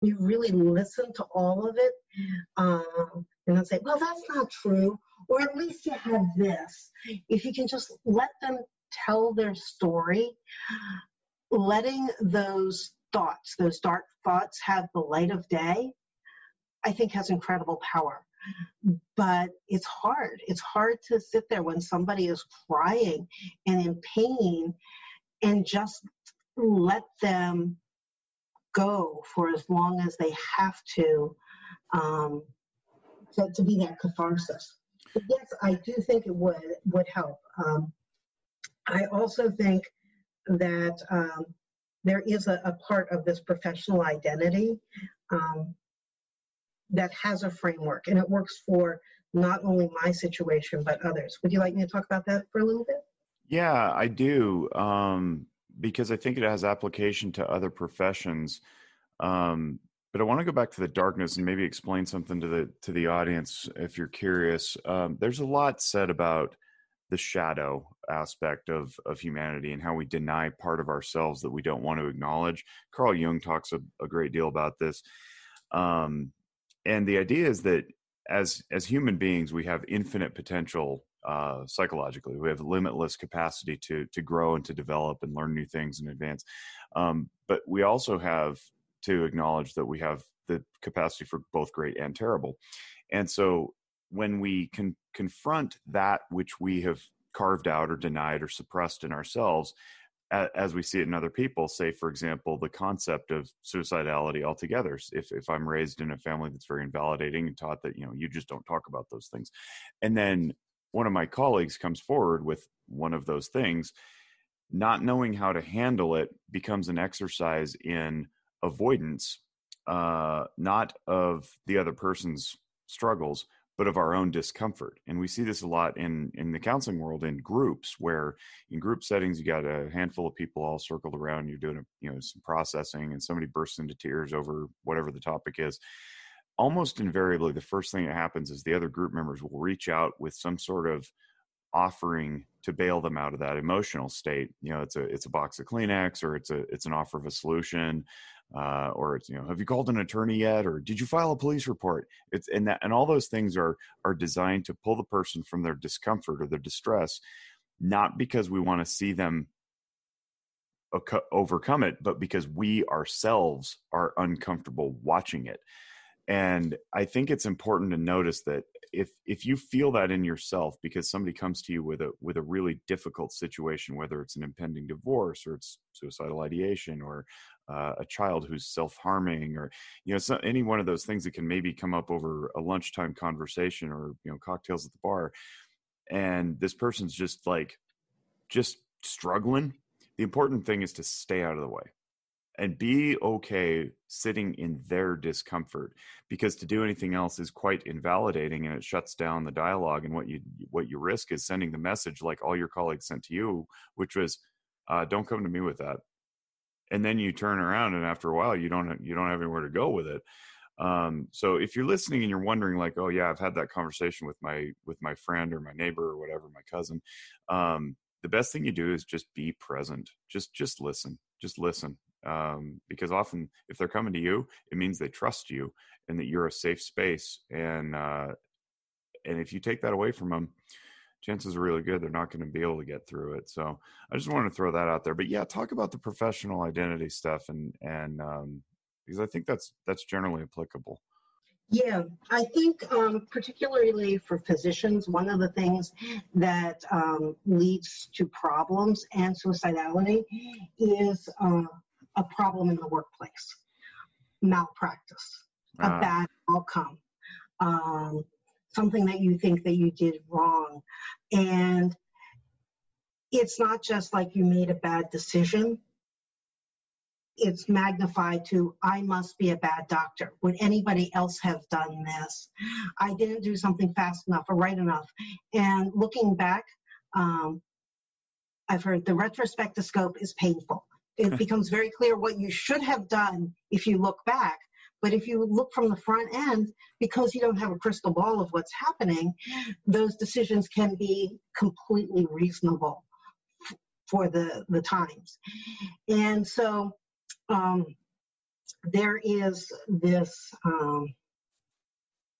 you really listen to all of it, and then say, well, that's not true, or at least you have this. If you can just let them tell their story, letting those thoughts, those dark thoughts, have the light of day, I think has incredible power. But it's hard. It's hard to sit there when somebody is crying and in pain and just let them go for as long as they have to be that catharsis. But yes, I do think it would help. I also think that there is a part of this professional identity that has a framework, and it works for not only my situation, but others. Would you like me to talk about that for a little bit? Yeah, I do, because I think it has application to other professions. But I want to go back to the darkness and maybe explain something to the audience if you're curious. There's a lot said about the shadow aspect of humanity and how we deny part of ourselves that we don't want to acknowledge. Carl Jung talks a great deal about this. And the idea is that as human beings, we have infinite potential psychologically. We have limitless capacity to grow and to develop and learn new things in advance. But we also have to acknowledge that we have the capacity for both great and terrible. And so when we can confront that which we have carved out or denied or suppressed in ourselves, as we see it in other people, say, for example, the concept of suicidality altogether. If I'm raised in a family that's very invalidating and taught that, you just don't talk about those things. And then one of my colleagues comes forward with one of those things, not knowing how to handle it becomes an exercise in avoidance, not of the other person's struggles, but of our own discomfort. And we see this a lot in the counseling world in groups, where in group settings, you got a handful of people all circled around, you're doing some processing, and somebody bursts into tears over whatever the topic is. Almost invariably, the first thing that happens is the other group members will reach out with some sort of offering to bail them out of that emotional state. It's a box of Kleenex, or it's an offer of a solution, or it's, have you called an attorney yet, or did you file a police report? And all those things are designed to pull the person from their discomfort or their distress, not because we want to see them overcome it, but because we ourselves are uncomfortable watching it. And I think it's important to notice that if you feel that in yourself, because somebody comes to you with a really difficult situation, whether it's an impending divorce, or it's suicidal ideation, or a child who's self-harming, or any one of those things that can maybe come up over a lunchtime conversation, or cocktails at the bar, and this person's just struggling, the important thing is to stay out of the way and be okay sitting in their discomfort, because to do anything else is quite invalidating, and it shuts down the dialogue. And what you risk is sending the message like all your colleagues sent to you, which was, don't come to me with that. And then you turn around, and after a while, you don't have anywhere to go with it. So if you're listening and you're wondering, like, oh yeah, I've had that conversation with my friend or my neighbor or whatever, my cousin, the best thing you do is just be present. Just listen. Because often if they're coming to you, it means they trust you and that you're a safe space. And if you take that away from them, chances are really good they're not going to be able to get through it. So I just wanted to throw that out there. But yeah, talk about the professional identity stuff, and because I think that's generally applicable. Yeah, I think particularly for physicians, one of the things that leads to problems and suicidality is a problem in the workplace, malpractice, a bad outcome, something that you think that you did wrong. And it's not just like you made a bad decision. It's magnified to, I must be a bad doctor. Would anybody else have done this? I didn't do something fast enough or right enough. And looking back, I've heard the retrospectoscope is painful. It becomes very clear what you should have done if you look back. But if you look from the front end, because you don't have a crystal ball of what's happening, those decisions can be completely reasonable for the times. And so there is this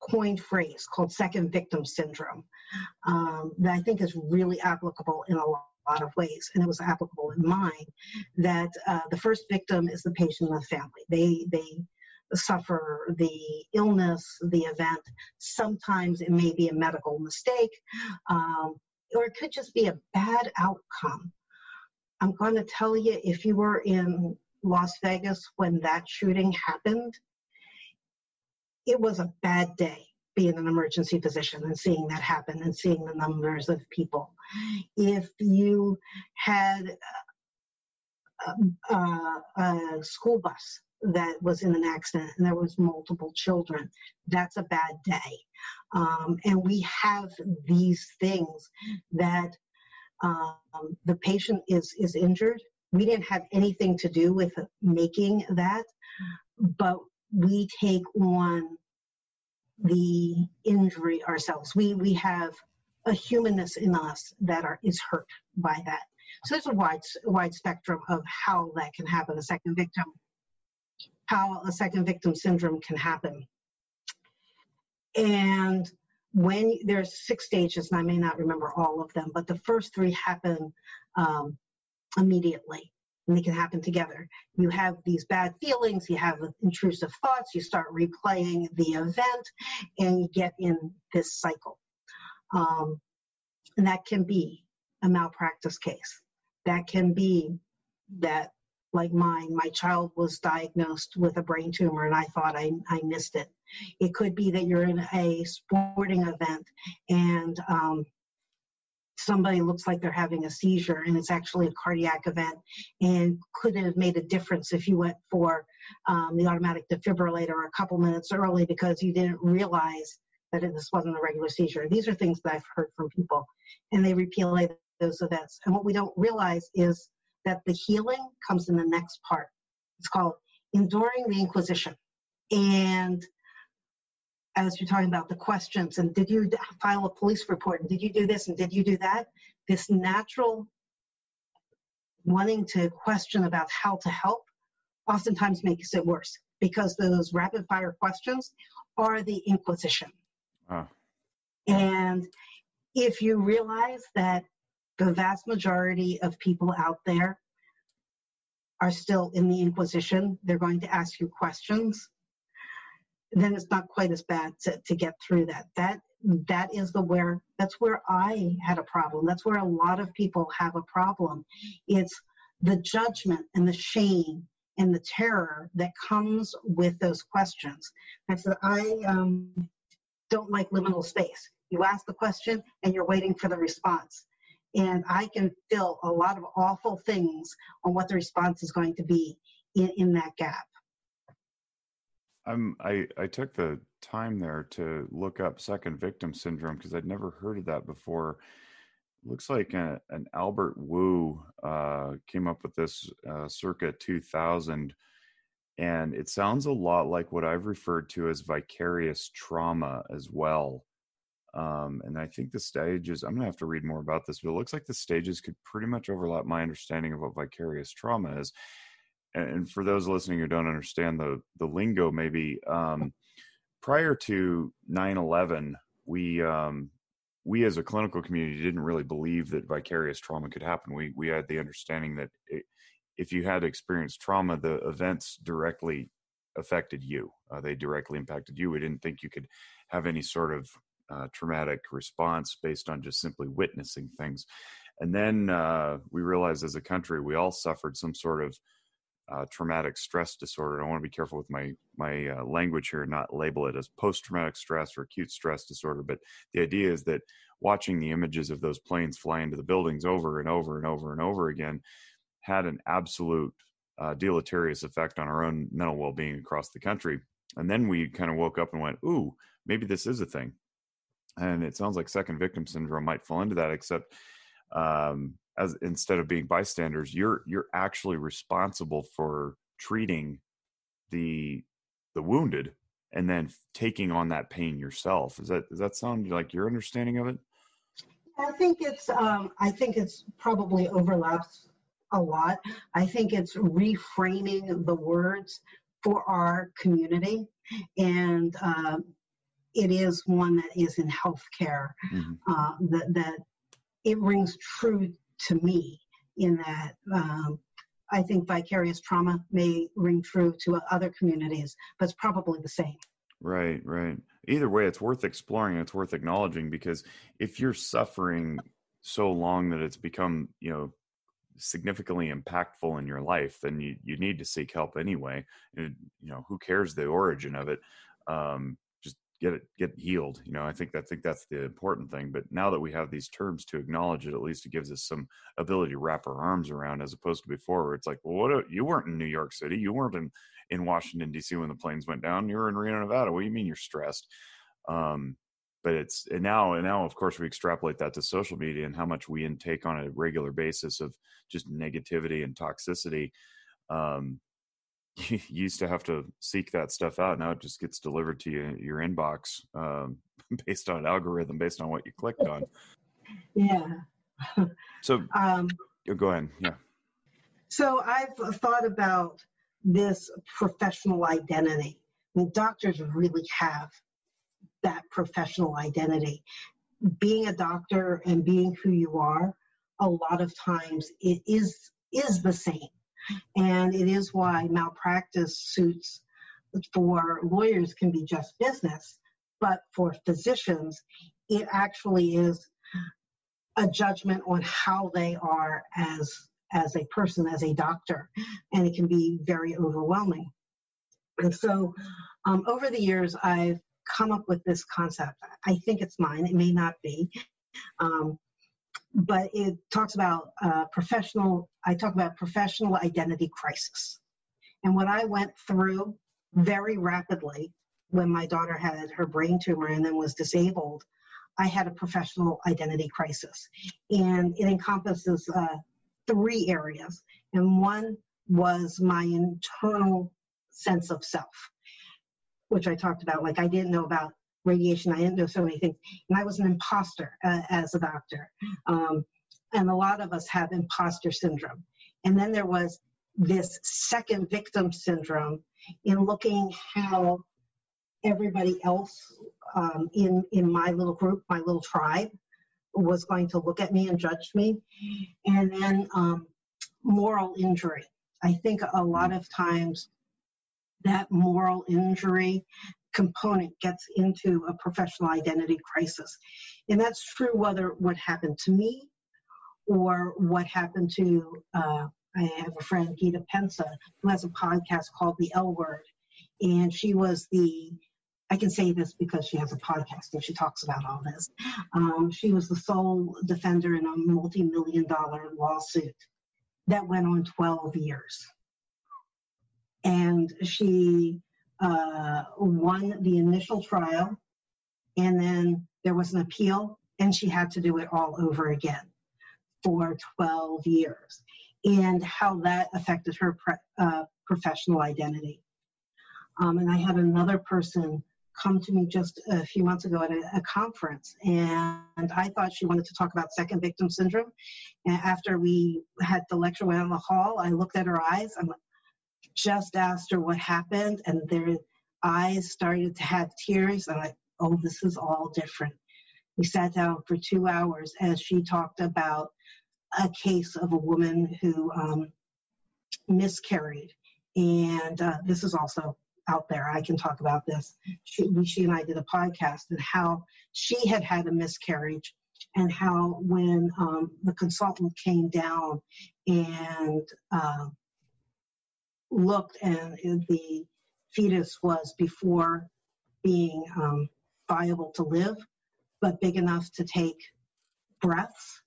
coined phrase called second victim syndrome that I think is really applicable in a lot of ways, and it was applicable in mine, that the first victim is the patient and the family. They suffer the illness, the event. Sometimes it may be a medical mistake, or it could just be a bad outcome. I'm going to tell you, if you were in Las Vegas when that shooting happened, it was a bad day being an emergency physician and seeing that happen and seeing the numbers of people. If you had a school bus that was in an accident and there was multiple children, that's a bad day. And we have these things that the patient is injured. We didn't have anything to do with making that, but we take on the injury ourselves. We have a humanness in us that is hurt by that. So there's a wide spectrum of how that can happen. How a second victim syndrome can happen. And when there's 6 stages, and I may not remember all of them, but the first 3 happen immediately, and they can happen together. You have these bad feelings, you have intrusive thoughts, you start replaying the event, and you get in this cycle. And that can be a malpractice case. That can be that, like mine, my child was diagnosed with a brain tumor and I thought I missed it. It could be that you're in a sporting event and somebody looks like they're having a seizure and it's actually a cardiac event, and could have made a difference if you went for the automatic defibrillator a couple minutes early because you didn't realize that this wasn't a regular seizure. These are things that I've heard from people, and they replay those events. And what we don't realize is that the healing comes in the next part. It's called enduring the Inquisition. And as you're talking about the questions, and did you file a police report, and did you do this, and did you do that? This natural wanting to question about how to help oftentimes makes it worse, because those rapid fire questions are the Inquisition. And if you realize that the vast majority of people out there are still in the Inquisition, they're going to ask you questions, then it's not quite as bad to get through that. That's where I had a problem. That's where a lot of people have a problem. It's the judgment and the shame and the terror that comes with those questions. I said, I don't like liminal space. You ask the question and you're waiting for the response. And I can feel a lot of awful things on what the response is going to be in that gap. I took the time there to look up second victim syndrome because I'd never heard of that before. It looks like an Albert Wu came up with this circa 2000, and it sounds a lot like what I've referred to as vicarious trauma as well. And I think the stages, I'm going to have to read more about this, but it looks like the stages could pretty much overlap my understanding of what vicarious trauma is. And for those listening who don't understand the lingo, maybe prior to 9/11, we as a clinical community didn't really believe that vicarious trauma could happen. We had the understanding that if you had experienced trauma, the events directly affected you. They directly impacted you. We didn't think you could have any sort of traumatic response based on just simply witnessing things. And then we realized as a country, we all suffered some sort of traumatic stress disorder. I want to be careful with my language here, not label it as post-traumatic stress or acute stress disorder. But the idea is that watching the images of those planes fly into the buildings over and over and over and over again had an absolute deleterious effect on our own mental well-being across the country. And then we kind of woke up and went, ooh, maybe this is a thing. And it sounds like second victim syndrome might fall into that, except as instead of being bystanders, you're actually responsible for treating the wounded and then taking on that pain yourself. Does that sound like your understanding of it? I think it's probably overlaps a lot. I think it's reframing the words for our community, and it is one that is in healthcare. That it rings true to me in that I think vicarious trauma may ring true to other communities, but it's probably the same. Right, right. Either way, it's worth exploring. It's worth acknowledging, because if you're suffering so long that it's become, significantly impactful in your life, then you need to seek help anyway. And, who cares the origin of it? Just get healed. I think that's the important thing. But now that we have these terms to acknowledge it, at least it gives us some ability to wrap our arms around, as opposed to before, where it's like, well, you weren't in New York City, you weren't in Washington, D.C. when the planes went down, you were in Reno, Nevada. What do you mean you're stressed? But now, of course, we extrapolate that to social media and how much we intake on a regular basis of just negativity and toxicity. You used to have to seek that stuff out. Now it just gets delivered to your inbox based on an algorithm, based on what you clicked on. Yeah. So go ahead. Yeah. So I've thought about this professional identity. I mean, doctors really have that professional identity. Being a doctor and being who you are, a lot of times it is the same. And it is why malpractice suits for lawyers can be just business, but for physicians, it actually is a judgment on how they are as a person, as a doctor, and it can be very overwhelming. And so over the years, I've come up with this concept. I think it's mine. It may not be. But it talks about I talk about professional identity crisis. And what I went through very rapidly when my daughter had her brain tumor and then was disabled, I had a professional identity crisis. And it encompasses 3 areas. And one was my internal sense of self, which I talked about. Like, I didn't know about radiation. I didn't know so many things. And I was an imposter as a doctor. And a lot of us have imposter syndrome. And then there was this second victim syndrome in looking how everybody else in my little group, my little tribe, was going to look at me and judge me. And then moral injury. I think a lot of times that moral injury component gets into a professional identity crisis. And that's true whether what happened to me or what happened to, I have a friend, Gita Pensa, who has a podcast called The L Word. And she was I can say this because she has a podcast and she talks about all this. She was the sole defender in a multi-million-dollar lawsuit that went on 12 years. And she won the initial trial, and then there was an appeal, and she had to do it all over again for 12 years, and how that affected her professional identity. And I had another person come to me just a few months ago at a conference, and I thought she wanted to talk about second victim syndrome. And after we had the lecture, went in the hall, I looked at her eyes. I'm like, just asked her what happened, and their eyes started to have tears. I'm like, oh, this is all different. We sat down for 2 hours as she talked about a case of a woman who miscarried. And this is also out there. I can talk about this. She and I did a podcast, and how she had a miscarriage, and how when the consultant came down and looked, and the fetus was before being viable to live, but big enough to take breaths,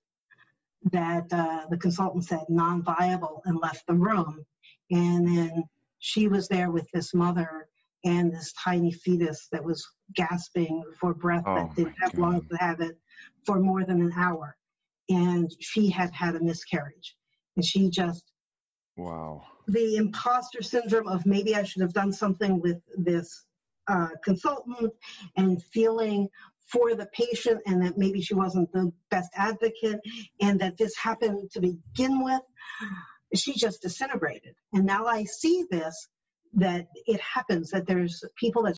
that the consultant said non-viable and left the room. And then she was there with this mother and this tiny fetus that was gasping for breath, that didn't have lungs to have it, for more than an hour. And she had a miscarriage. And she just, wow. The imposter syndrome of maybe I should have done something with this consultant, and feeling for the patient, and that maybe she wasn't the best advocate, and that this happened to begin with. She just disintegrated. And now I see this that it happens that there's people that